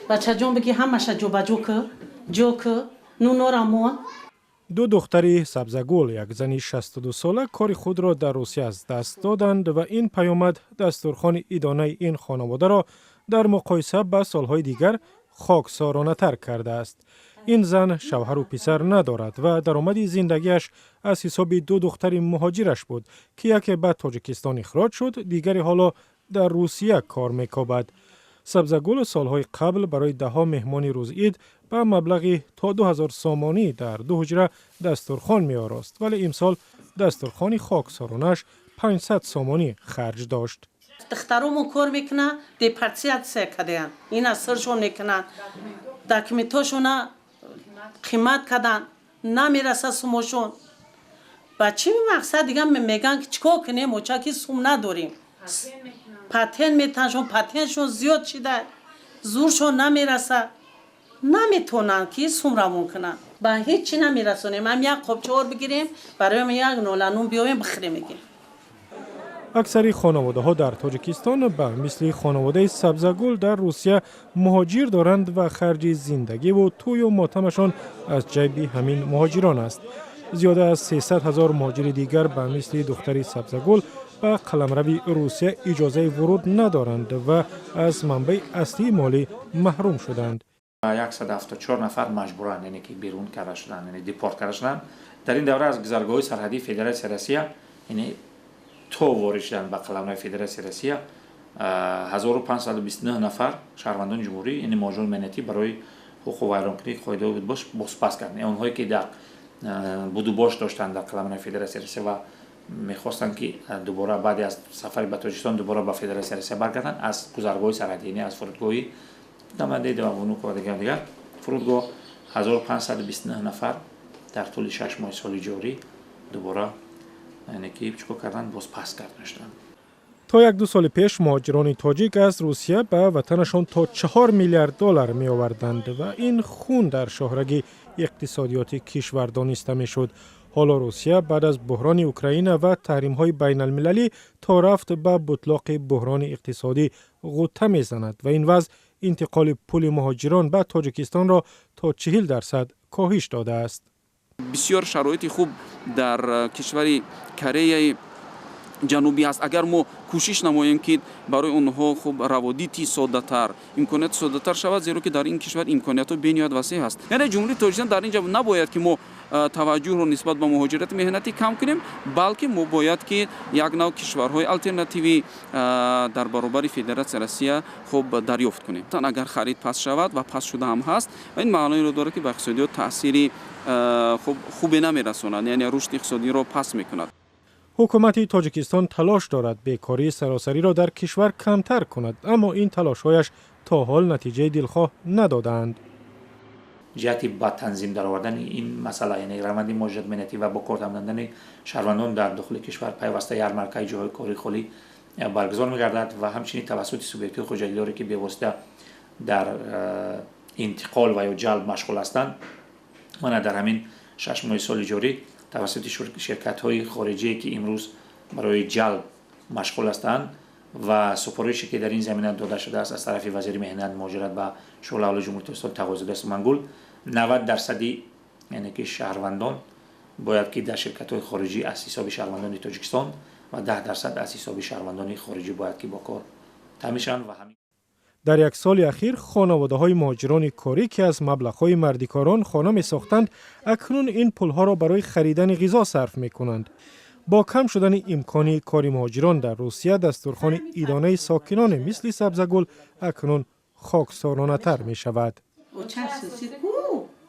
بچه جون بگی همش جو که نونورامون. دو دختری سبزگل یک زنی 62 ساله کار خود را در روسیه از دست دادند و این پیامد دستورخوان ایدانه این خانواده را در مقایسه با سالهای دیگر خاکسارانه تر کرده است. این زن شوهر و پسر ندارد و درآمد زندگیش از حساب دو دختر مهاجرش بود که یکی به تاجیکستان اخراج شد، دیگری حالا در روسیه کار می‌کند. سبزگل سالهای قبل برای دهها مهمان روز عید به مبلغی تا 2000 سامانی در 2 حجره دسترخوان می آراست، ولی امسال دسترخوان خاکسارانش 500 سامانی خرج داشت. دخترمون کار میکنن دیپارتیاسیون کردن، اینا سرشون میکنن، داکیومنتاشون قیمت کردن، نمیرسه سومشون. با چی مقصد دیگه میگن که چیکار کنیم موچا که سوم نداریم. پاتن میتونشون پاتنشون زیاد شده، زورشون نمیرسه، نمیتونن که سوم را ممکنن. با هیچی نمیرسونیم. هم یک قبچور بگیریم برای ما یک نولانون بیایم بخریم میگیم. اکثری خانواده ها در تاجیکستان به مثل خانواده سبزگل در روسیه مهاجر دارند و خرج زندگی و توی و ماتمشان از جیب همین مهاجران است. زیاده از 300,000 مهاجر دیگر به مثل دختری سبزگل به قلمرو روسیه اجازه ورود ندارند و از منبع اصلی مالی محروم شدند. 174 نفر مجبورن یعنی که بیرون کرده شدند، یعنی دیپورت کرده شدند. در این دوره از گذرگاه سرحدی فدراسیون روسیه یعنی تو وارد شدند به قلمرو فدراسیون روسیه. 1529 نفر شهروندان جمهوری یعنی ماجور منتی برای حقوق ویرانکنی قاعده بود باش بازپس کردند. اونهایی که در بودوباش داشتند در قلمرو فدراسیون روسیه و می‌خواستند که دوباره بعد از سفر به تاجیکستان دوباره به فدراسیون روسیه برگردند، از گذرگاه سرحدی یعنی از فرودگاهی دامنده دوامونوک و دیگر فرودگاه 1529 نفر در طول 6 ماه سال جاری دوباره یعنی که چیکار کردن بازپس کردند. تا 1-2 سال پیش مهاجران تاجیک از روسیه به وطنشان تا 4 میلیارد دلار می آوردند و این خون در شاهرگ اقتصادیات کشور دانسته می شد. حالا روسیه بعد از بحران اوکراین و تحریم های بین المللی تا رفت به بطلاق بحران اقتصادی غوطه می زند و این وضع انتقال پول مهاجران به تاجیکستان را تا 40% کاهش داده است. بسیار شرایط خوب در کشور کره جنوبی است. اگر ما کوشش نماییم که برای اونها خوب روابطی ساده‌تر، امکانات ساده‌تر شود، زیرا که در این کشور امکانات بنیاد وسیع است. یعنی جمهوری تاجیکستان در اینجا نباید که ما توجه رو نسبت به مهاجرت مهنتی کم کنیم، بلکه ما باید که یک نوع کشورهای الटरनेटिوی در برابر فدراسیون روسیه خوب دریافت کنیم. تا اگر خرید پس شود و پس شده هم هست، این معنی رو داره که به اقتصادیات تأثیری خوبی نمی‌رساند، یعنی رشد اقتصادی رو پس می‌کند. حکومت تاجیکستان تلاش دارد بیکاری سراسری را در کشور کمتر کند، اما این تلاش‌هایش تا حال نتیجه دلخواه ندادند. جهتی با تنظیم در آوردن این مسئله یعنی روند مهاجرت مهنتی و با کار دادن شهروندان در داخل کشور پیوسته یارمارک‌های جاهای کاری خالی برگزار می‌گردد و همچنین توسط سوبیکت‌های خودجلیداری که به واسطه در انتقال و یا جلب مشغول هستند و در همین 6 ماه سال جاری توسط شرکت‌های خارجی که امروز برای جلب مشغول هستند و سفارشی که در این زمینه داده شده است از طرف وزیر مهنت مهاجرت و شغل اول جمهوری اسلامی تقاضا دست منگول 90% یعنی که شهروندان باید که در شرکت‌های خارجی از حساب شهروندان تاجیکستان و 10% از حساب شهروندان خارجی باید که با کار تامین شوند. و همین در یک سال اخیر خانواده‌های مهاجران کاری که از مبلغ‌های مردکاران خانه می‌ساختند، اکنون این پول‌ها را برای خریدن غذا صرف می‌کنند. با کم شدن امکان کار مهاجران در روسیه، دستورخوان ایدانه ساکنان مثل سبزگل اکنون خاکسارانه‌تر می‌شود.